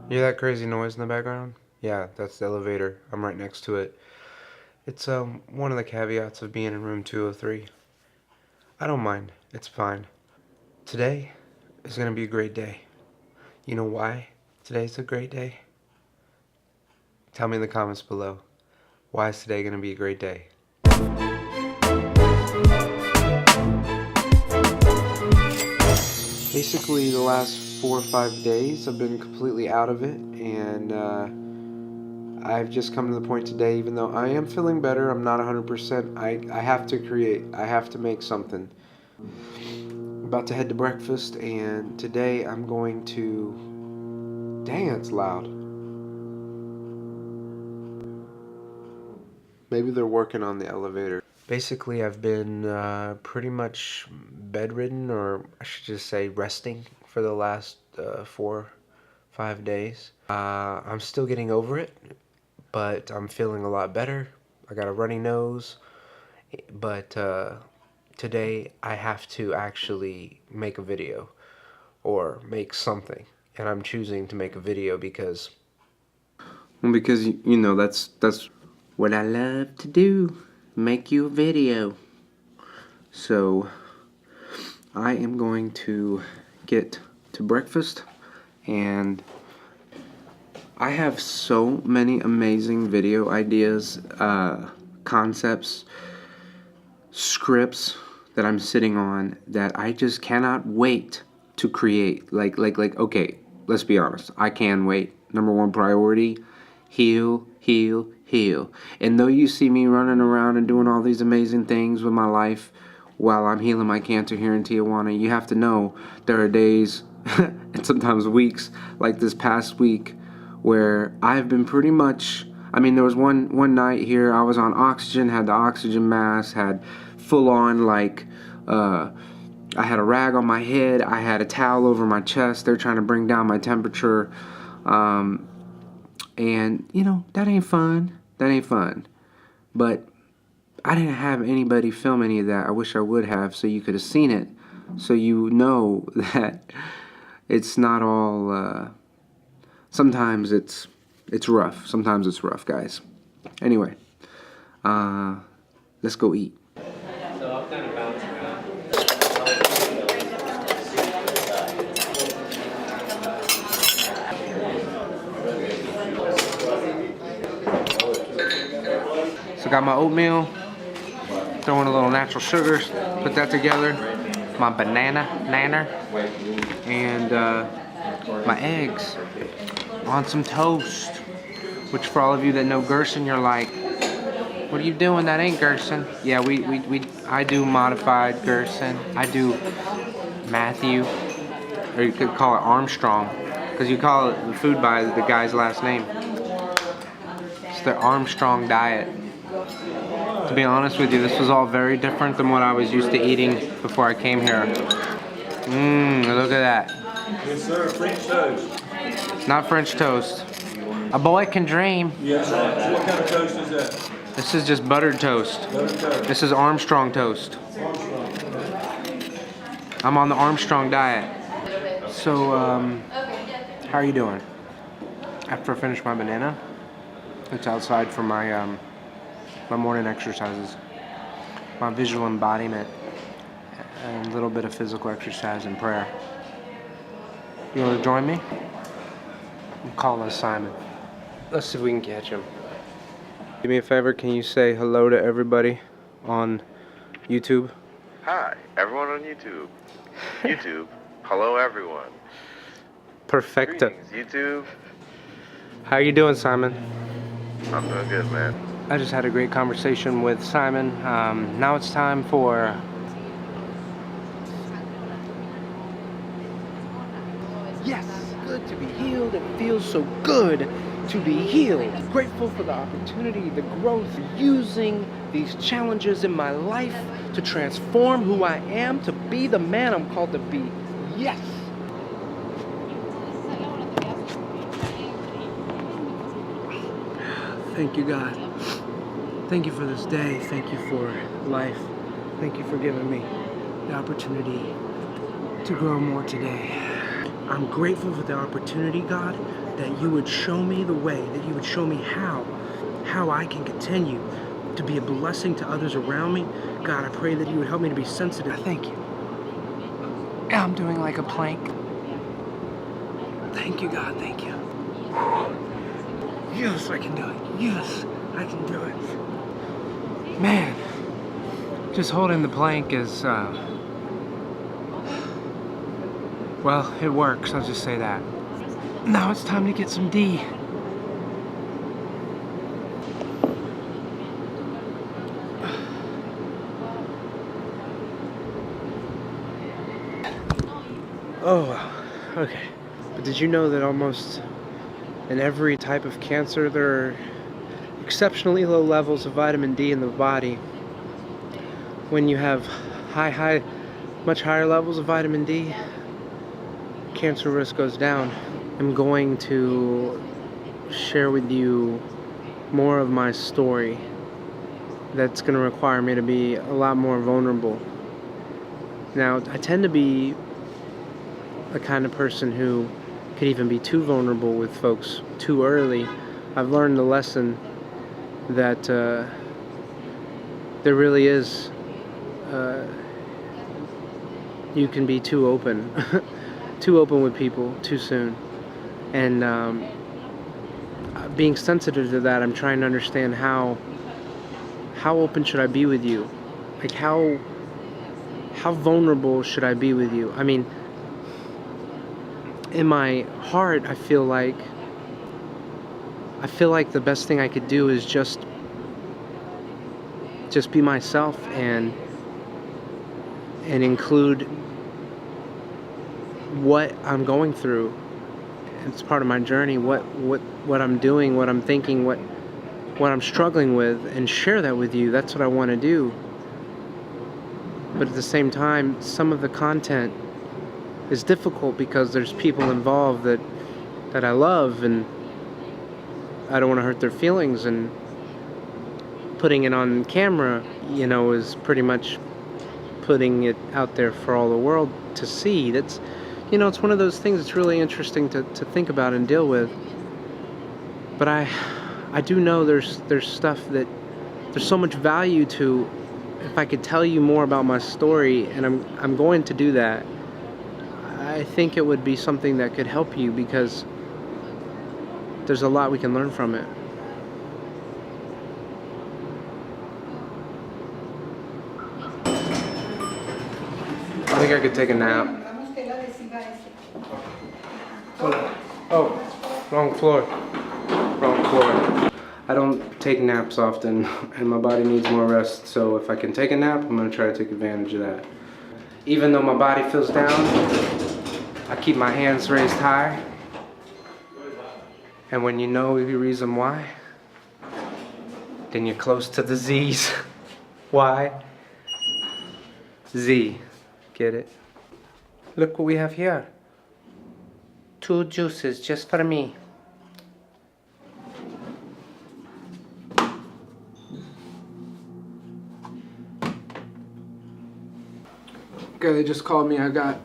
You hear that crazy noise in the background? Yeah, that's the elevator. I'm right next to it. It's one of the caveats of being in room 203. I don't mind. It's fine. Today is going to be a great day. You know why today's a great day? Tell me in the comments below. Why is today going to be a great day? Basically, the last 4 or 5 days I've been completely out of it, and I've just come to the point today, even though I am feeling better, I'm not 100%, I have to create, I have to make something. I'm about to head to breakfast, and today I'm going to, dang, it's loud. Maybe they're working on the elevator. Basically, I've been pretty much bedridden, or I should just say resting, for the last 4, 5 days. I'm still getting over it, but I'm feeling a lot better. I got a runny nose, but today I have to actually make a video or make something, and I'm choosing to make a video because you know that's what I love to do, make you a video. So I am going to get to breakfast, and I have so many amazing video ideas, concepts, scripts that I'm sitting on that I just cannot wait to create. Like, okay, let's be honest. I can wait. Number one priority, heal, heal, heal. And though you see me running around and doing all these amazing things with my life while I'm healing my cancer here in Tijuana, you have to know there are days and sometimes weeks like this past week where I've been pretty much, I mean, there was one night here I was on oxygen, had the oxygen mask, had full on like I had a rag on my head, I had a towel over my chest. They're trying to bring down my temperature, and you know, that ain't fun. But I didn't have anybody film any of that. I wish I would have, so you could have seen it, so you know that it's not all sometimes it's rough. Sometimes it's rough, guys. Anyway, let's go eat. So I'm kind of bouncing around. So got my oatmeal, throw in a little natural sugars, put that together, my banana nanner, and my eggs on some toast. Which for all of you that know Gerson, you're like, what are you doing? That ain't Gerson. Yeah, I do modified Gerson. I do Matthew, or you could call it Armstrong, because you call it the food by the guy's last name. It's the Armstrong diet. To be honest with you, this was all very different than what I was used to eating before I came here. Look at that. Yes, sir. French toast. Not French toast. A boy can dream. Yes, sir. What kind of toast is that? This is just buttered toast. Buttered toast. This is Armstrong toast. Armstrong. I'm on the Armstrong diet. So, how are you doing? After I finish my banana, it's outside for my my morning exercises, my visual embodiment, and a little bit of physical exercise and prayer. You want to join me? I'm calling Simon. Let's see if we can catch him. Do me a favor, can you say hello to everybody on YouTube? Hi, everyone on YouTube. YouTube, hello everyone. Perfecto. Greetings, YouTube. How you doing, Simon? I'm doing good, man. I just had a great conversation with Simon. Now it's time for... Yes, good to be healed. It feels so good to be healed. Grateful for the opportunity, the growth, using these challenges in my life to transform who I am, to be the man I'm called to be. Yes! Thank you, God. Thank you for this day. Thank you for life. Thank you for giving me the opportunity to grow more today. I'm grateful for the opportunity, God, that you would show me the way, that you would show me how I can continue to be a blessing to others around me. God, I pray that you would help me to be sensitive. I thank you. I'm doing like a plank. Thank you, God, thank you. Yes, I can do it. Yes, I can do it. Man, just holding the plank is, well, it works, I'll just say that. Now it's time to get some D. Oh, wow. Okay. But did you know that almost in every type of cancer there are exceptionally low levels of vitamin D in the body? When you have much higher levels of vitamin D, cancer risk goes down. I'm going to share with you more of my story that's going to require me to be a lot more vulnerable. Now, I tend to be the kind of person who could even be too vulnerable with folks too early. I've learned the lesson that there really is, you can be too open, too open with people too soon. And being sensitive to that, I'm trying to understand how open should I be with you? Like how vulnerable should I be with you? I mean, in my heart, I feel like the best thing I could do is just be myself and include what I'm going through. It's part of my journey, what I'm doing, what I'm thinking, what I'm struggling with, and share that with you. That's what I want to do. But at the same time, some of the content is difficult because there's people involved that I love, and I don't want to hurt their feelings, and putting it on camera, is pretty much putting it out there for all the world to see. That's, it's one of those things that's really interesting to think about and deal with. But I do know there's stuff that there's so much value to. If I could tell you more about my story, and I'm going to do that, I think it would be something that could help you, because there's a lot we can learn from it. I think I could take a nap. Oh, wrong floor. I don't take naps often, and my body needs more rest, so if I can take a nap, I'm going to try to take advantage of that. Even though my body feels down, I keep my hands raised high. And when you know the reason why, then you're close to the Z's. Why? Z. Get it? Look what we have here. 2 juices just for me. Okay, they just called me. I got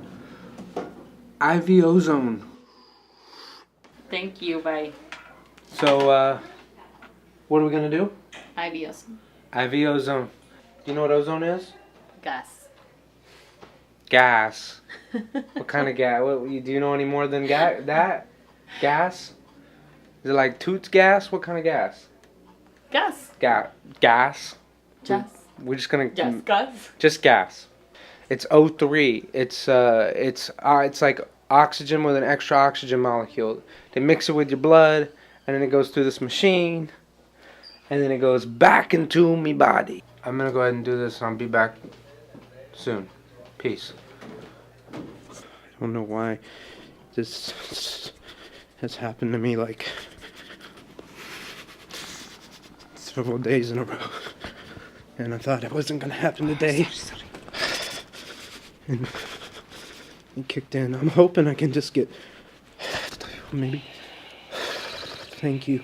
IV ozone. Thank you, bye. So, what are we gonna do? Adios. IV ozone. Do you know what ozone is? Gas. Gas. What kind of gas? Do you know any more than that? Gas? Is it like Toots gas? What kind of gas? Gas. Gas? Just. We're just gonna... Just gas. Just gas. It's O3. It's like oxygen with an extra oxygen molecule. They mix it with your blood, and then it goes through this machine, and then it goes back into me body. I'm gonna go ahead and do this, and I'll be back soon. Peace. I don't know why this has happened to me like several days in a row, and I thought it wasn't gonna happen today. And it kicked in. I'm hoping I can just get maybe. Thank you.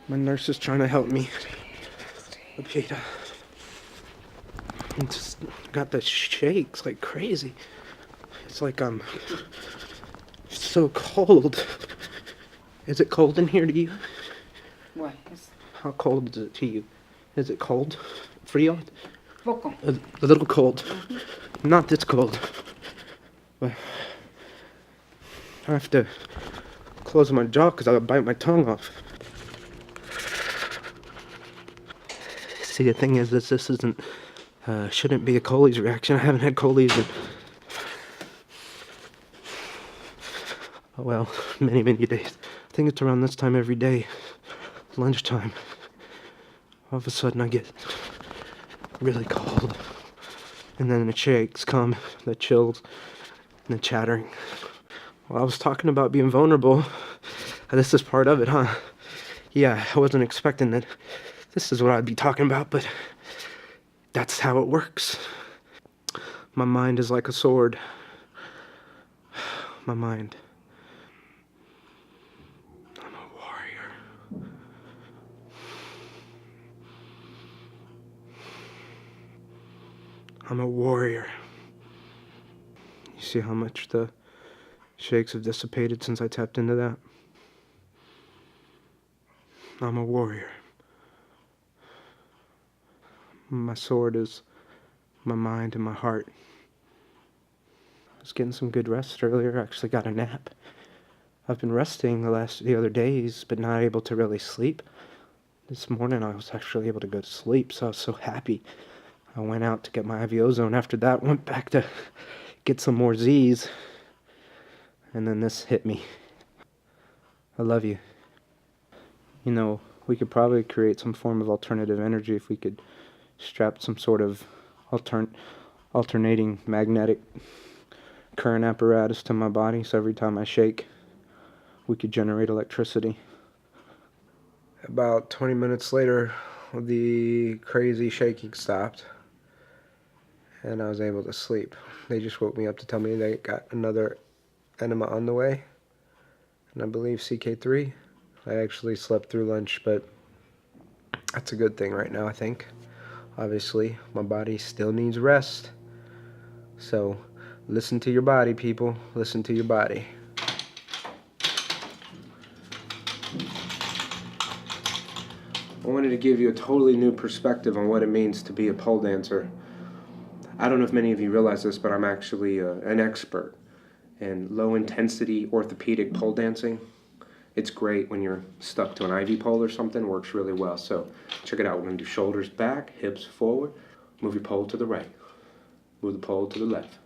My nurse is trying to help me. Lupita. I just got the shakes like crazy. It's like I'm so cold. Is it cold in here to you? What? Es How cold is it to you? Is it cold? Frío? poco. A little cold. Not this cold. But I have to close my jaw because I'll bite my tongue off. See, the thing is, this isn't, shouldn't be a Coley's reaction. I haven't had Coley's in, oh, well, many, many days. I think it's around this time every day, lunchtime. All of a sudden I get really cold. And then the shakes come, the chills, and the chattering. Well, I was talking about being vulnerable. This is part of it, huh? Yeah, I wasn't expecting that this is what I'd be talking about, but that's how it works. My mind is like a sword. My mind. I'm a warrior. I'm a warrior. You see how much the shakes have dissipated since I tapped into that? I'm a warrior. My sword is my mind and my heart. I was getting some good rest earlier. I actually got a nap. I've been resting the other days, but not able to really sleep. This morning I was actually able to go to sleep, so I was so happy. I went out to get my IV ozone. After that, went back to get some more Z's. And then this hit me. I love you. You know, we could probably create some form of alternative energy if we could strap some sort of alternating magnetic current apparatus to my body, so every time I shake, we could generate electricity. About 20 minutes later, the crazy shaking stopped, and I was able to sleep. They just woke me up to tell me they got another enema on the way, and I believe CK3. I actually slept through lunch, but that's a good thing right now, I think. Obviously, my body still needs rest. So, listen to your body, people. Listen to your body. I wanted to give you a totally new perspective on what it means to be a pole dancer. I don't know if many of you realize this, but I'm actually an expert in low-intensity orthopedic pole dancing. It's great when you're stuck to an IV pole or something. Works really well. So check it out. We're going to do shoulders back, hips forward. Move your pole to the right. Move the pole to the left.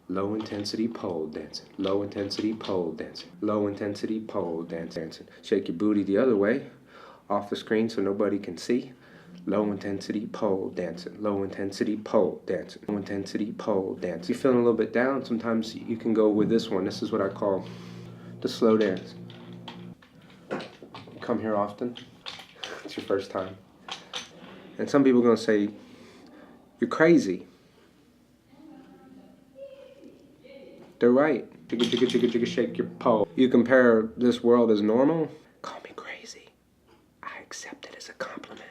Low-intensity pole dancing. Low-intensity pole dancing. Low-intensity pole dancing. Shake your booty the other way, off the screen so nobody can see. Low-intensity pole dancing. Low-intensity pole dancing. Low-intensity pole dancing. If you're feeling a little bit down, sometimes you can go with this one. This is what I call the slow dance. Come here often. It's your first time. And some people are going to say, you're crazy. They're right. Jigga, jigga, jigga, jigga, shake your pole. You compare this world as normal, call me crazy. I accept it as a compliment.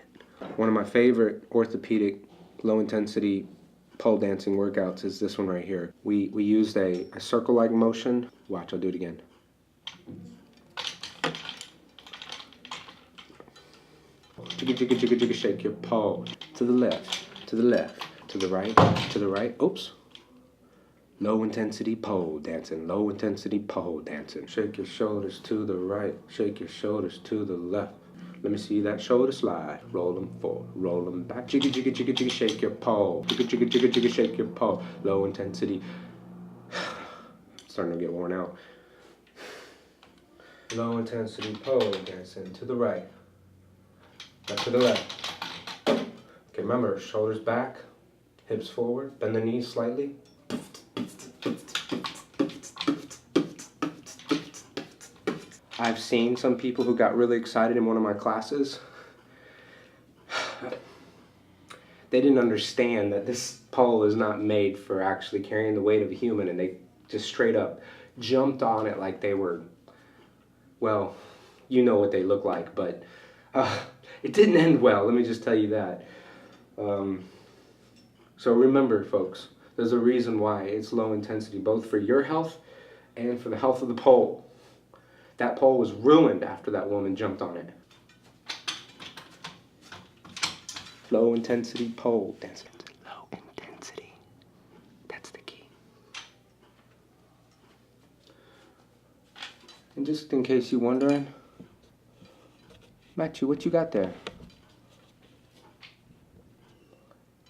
One of my favorite orthopedic low-intensity pole dancing workouts is this one right here. We used a circle-like motion. Watch, I'll do it again. Jigga, jigga, jigga, jigga, shake your pole. To the left, to the left, to the right, to the right. Oops. Low intensity pole dancing, low intensity pole dancing. Shake your shoulders to the right, shake your shoulders to the left. Let me see that shoulder slide. Roll them forward, roll them back. Jigga, jigga, jigga, jigga, shake your pole. Jigga, jigga, jigga, jigga, shake your pole. Low intensity. Starting to get worn out. Low intensity pole dancing to the right. Back to the left. Okay, remember, shoulders back, hips forward, bend the knees slightly. I've seen some people who got really excited in one of my classes. They didn't understand that this pole is not made for actually carrying the weight of a human, and they just straight up jumped on it like they were, well, you know what they look like, but it didn't end well, let me just tell you that. So remember, folks, There's a reason why it's low intensity, both for your health and for the health of the pole. That pole was ruined after that woman jumped on it. Low intensity pole dancing. Low intensity. That's the key. And just in case you're wondering, Matthew, what you got there?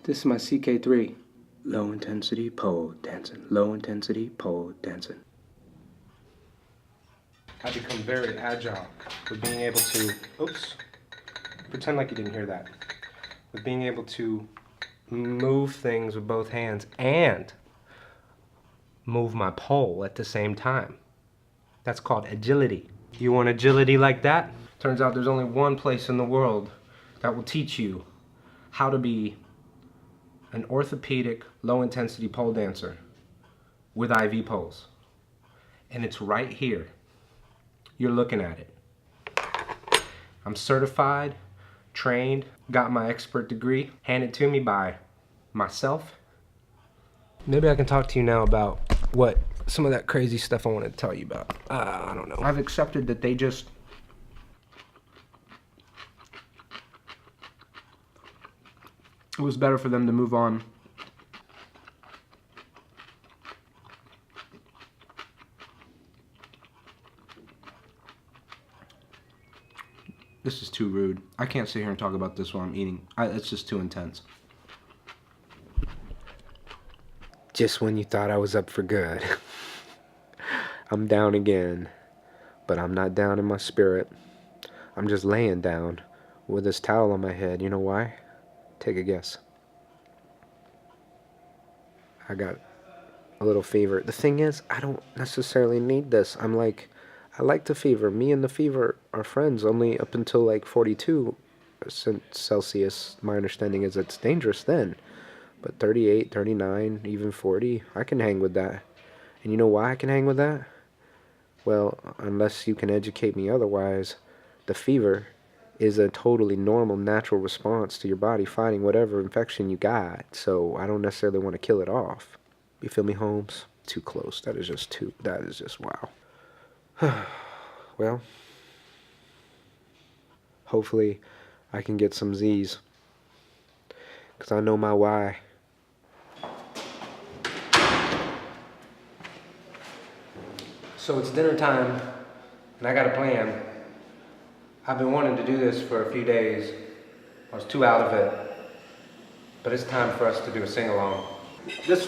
This is my CK3. Low intensity pole dancing. Low intensity pole dancing. I become very agile with being able to, pretend like you didn't hear that. With being able to move things with both hands and move my pole at the same time. That's called agility. You want agility like that? Turns out there's only one place in the world that will teach you how to be an orthopedic low-intensity pole dancer with IV poles. And it's right here. You're looking at it. I'm certified, trained, got my expert degree handed to me by myself. Maybe I can talk to you now about what some of that crazy stuff I wanted to tell you about. I don't know. I've accepted that it was better for them to move on. This is too rude. I can't sit here and talk about this while I'm eating. It's just too intense. Just when you thought I was up for good. I'm down again. But I'm not down in my spirit. I'm just laying down with this towel on my head. You know why? Take a guess. I got a little fever. The thing is, I don't necessarily need this. I like the fever. Me and the fever are friends only up until like 42 Celsius. My understanding is it's dangerous then. But 38, 39, even 40, I can hang with that. And you know why I can hang with that? Well, unless you can educate me otherwise, the fever is a totally normal, natural response to your body fighting whatever infection you got. So I don't necessarily want to kill it off. You feel me, Holmes? Too close. That is just wow. Well, hopefully I can get some Z's, because I know my why. So it's dinner time, and I got a plan. I've been wanting to do this for a few days. I was too out of it, but it's time for us to do a sing-along. This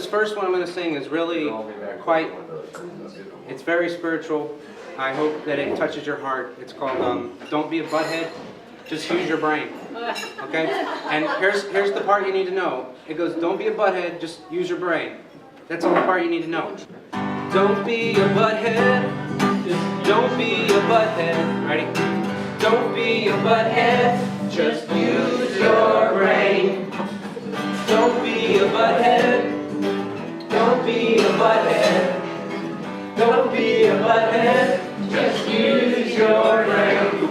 first one I'm going to sing is really quite, it's very spiritual. I hope that it touches your heart. It's called Don't Be a Butthead, Just Use Your Brain. Okay? And here's the part you need to know. It goes, don't be a butthead, just use your brain. That's the only part you need to know. Don't be a butthead, don't be a butthead. Ready? Don't be a butthead, just use your brain. Don't be a butthead, don't be a butthead, don't be a butthead, just use your brain.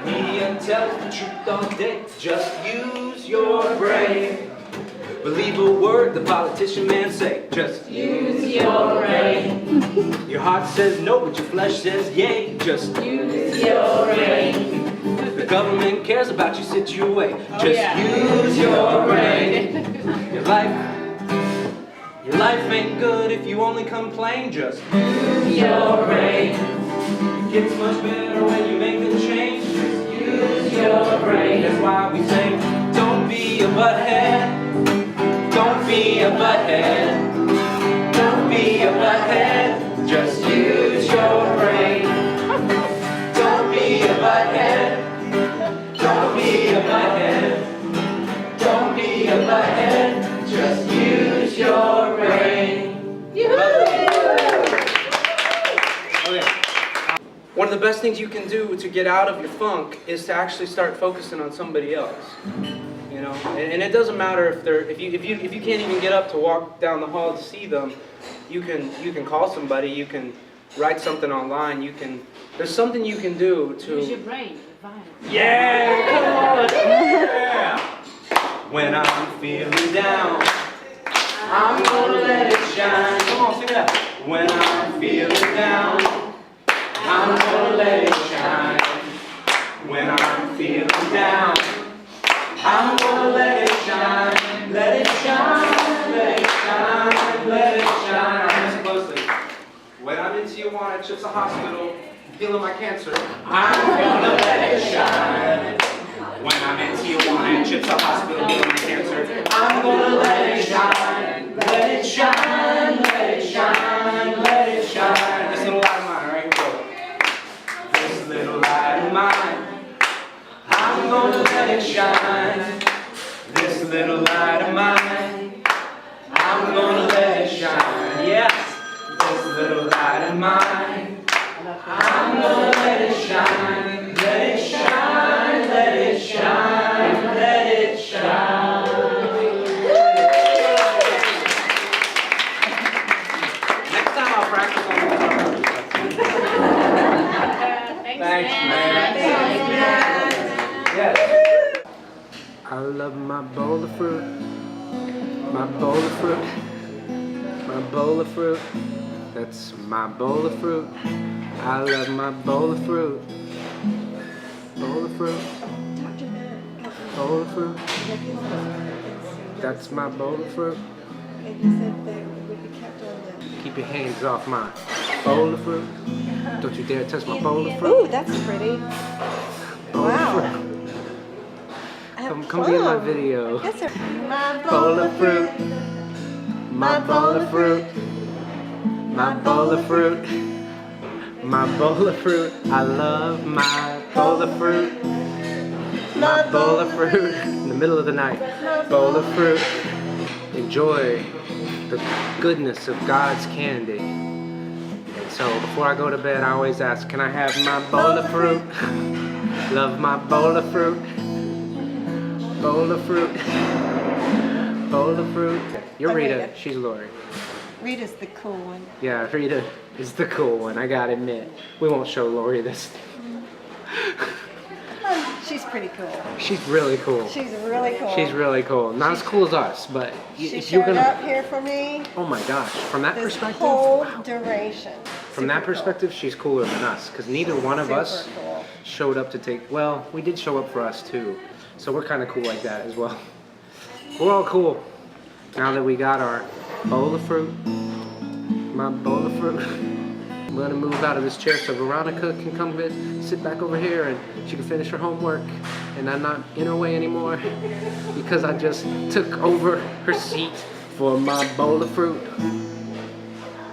Media tells the truth all day, just use your brain. Believe a word the politician man say, just use your brain. Your heart says no, but your flesh says yay, just use your brain. The government cares about your situation, just use your brain. Your life ain't good if you only complain, just use your brain. It gets much better when you make the change, just use your brain. That's why we say, don't be a butthead. Don't be a butthead, don't be a butthead, just use your brain. Don't be a butthead, don't be a butthead, don't be a butthead, just use your brain. Okay. One of the best things you can do to get out of your funk is to actually start focusing on somebody else. You know, and it doesn't matter if you can't even get up to walk down the hall to see them, you can call somebody, you can write something online, there's something you can do to Use your brain. Yeah, come on. Yeah. When I'm feeling down, I'm gonna let it shine. Come on, sing it out. When I'm feeling down, I'm gonna let it shine. When I'm feeling down, I'm gonna let it shine. Let it shine, let it shine, let it shine. Listen closely. When I'm in Tijuana, it's just a hospital, healing my cancer. I'm gonna let it shine. When I'm in Tijuana, it's just a hospital, healing my cancer. I'm gonna let it shine. Let it shine, let it shine, let it shine. This little light of mine, right? Here we go. This little light of mine, I'm gonna let it shine. This little light of mine, I'm gonna let it shine. Yes. This little light of mine, I'm gonna let it shine. Let it shine, let it shine, let it shine. Next time I'll practice on the guitar. Thanks, man. Yes. I love my bowl of fruit. My bowl of fruit. My bowl of fruit. That's my bowl of fruit. I love my bowl of fruit. Bowl of fruit. Bowl of fruit. That's my bowl of fruit. And he said that it would be kept on the... Keep your hands off my bowl of fruit. Don't you dare touch my bowl of fruit. Ooh, that's pretty. Bowl Wow. of fruit. I have Come be in my plum. video. Yes, sir. My Bowl of fruit. My bowl of fruit. My bowl of fruit. My bowl of fruit. I love my bowl of fruit. My bowl of fruit. In the middle of the night. Bowl of fruit. Enjoy the goodness of God's candy. And so before I go to bed, I always ask, can I have my bowl of fruit? Love my bowl of fruit. Bowl of fruit. Bowl of fruit. You're Rita. Rita. She's Lori. Rita's the cool one. Yeah, Rita is the cool one, I gotta admit. We won't show Lori this. She's pretty cool. She's really cool. She's really cool. She's really cool. Not as cool as us, but She if you're showed gonna... up here for me Oh my gosh, from that this perspective, whole duration. from that Super cool. perspective, she's cooler than us. Because neither one of us Super cool. showed up to take... Well, we did show up for us too. So we're kind of cool like that as well. We're all cool. Now that we got our bowl of fruit. My bowl of fruit. I'm gonna move out of this chair so Veronica can come sit back over here and she can finish her homework and I'm not in her way anymore because I just took over her seat for my bowl of fruit.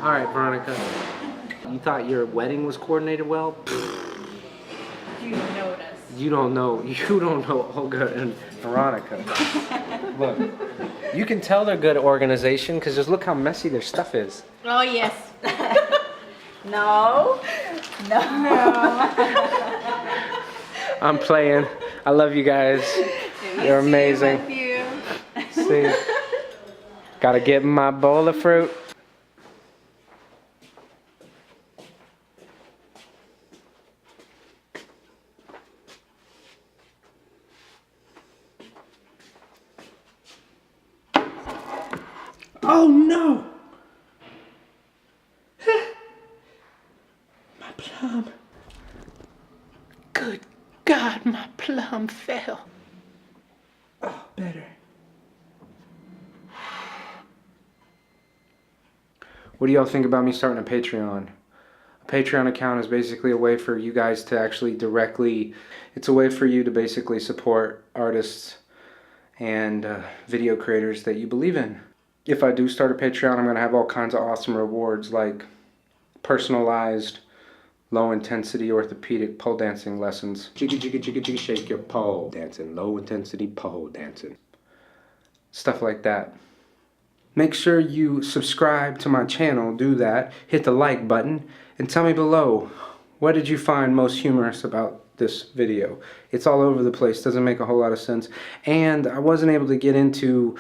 Alright, Veronica. You thought your wedding was coordinated well? You notice. You don't know Olga and Veronica. Look, you can tell they're good organization because just look how messy their stuff is. Oh, yes. No. No. I'm playing. I love you guys. You're amazing. See, gotta get my bowl of fruit. Oh no! My plum. Good God, my plum fell. Oh, better. What do y'all think about me starting a Patreon? A Patreon account is basically a way for you guys to actually directly, it's a way for you to basically support artists and video creators that you believe in. If I do start a Patreon, I'm going to have all kinds of awesome rewards like personalized, low-intensity orthopedic pole dancing lessons. Jiggy, jiggy, jiggy, jiggy, shake your pole dancing. Low-intensity pole dancing. Stuff like that. Make sure you subscribe to my channel. Do that. Hit the like button. And tell me below, what did you find most humorous about this video? It's all over the place. Doesn't make a whole lot of sense. And I wasn't able to get into...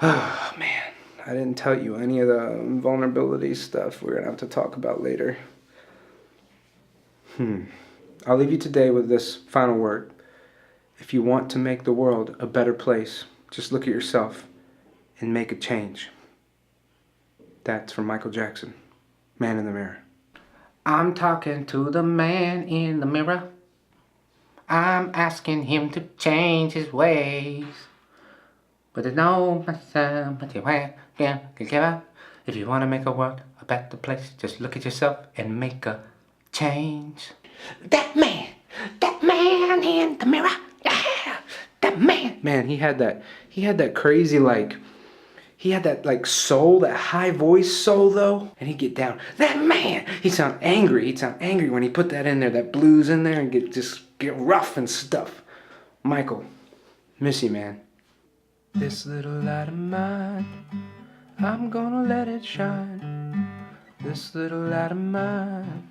Oh, man. I didn't tell you any of the vulnerability stuff we're going to have to talk about later. I'll leave you today with this final word. If you want to make the world a better place, Just look at yourself and make a change. That's from Michael Jackson, Man in the Mirror. I'm talking to the man in the mirror. I'm asking him to change his ways. But I know myself, if you want to make a world a better place, just look at yourself and make a change. That man in the mirror, yeah, that man. Man, he had that crazy he had that soul, that high voice soul though, and he'd get down. That man, he'd sound angry when he put that in there, that blues in there, and get rough and stuff. Michael, miss you, man. This little light of mine, I'm gonna let it shine. This little light of mine,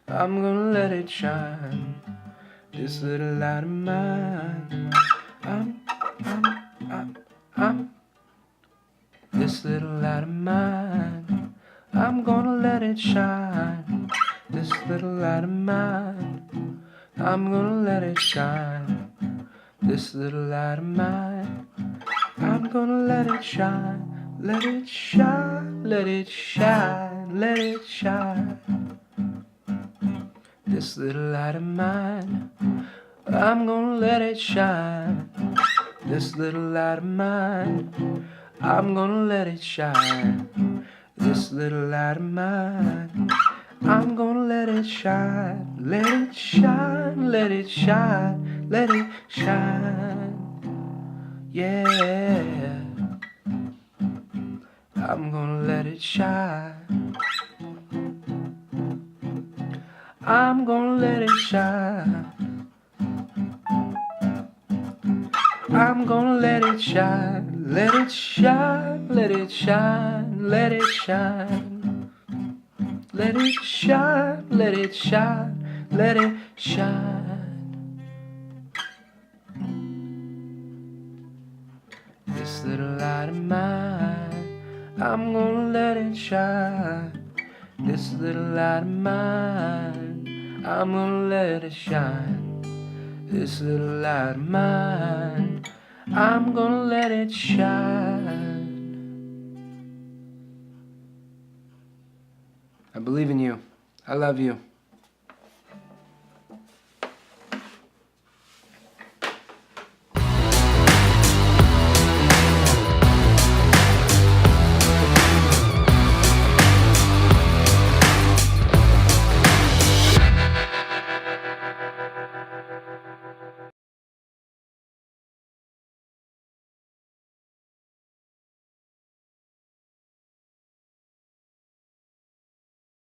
I'm gonna let it shine. This little light of mine, this little light of mine, I'm gonna let it shine. This little light of mine, I'm gonna let it shine. This little light of mine, I'm gonna let it shine. Let it shine, let it shine, let it shine. This little light of mine, I'm gonna let it shine. This little light of mine, I'm gonna let it shine. This little light of mine, I'm gonna let it shine. Let it shine, let it shine, let it shine. Yeah, I'm gonna let it shine. I'm gonna let it shine. I'm gonna let it shine. Let it shine, let it shine, let it shine. Let it shine, let it shine, let it shine. This little light of mine, I'm gonna let it shine. This little light of mine, I'm gonna let it shine. This little light of mine, I'm gonna let it shine. I believe in you. I love you.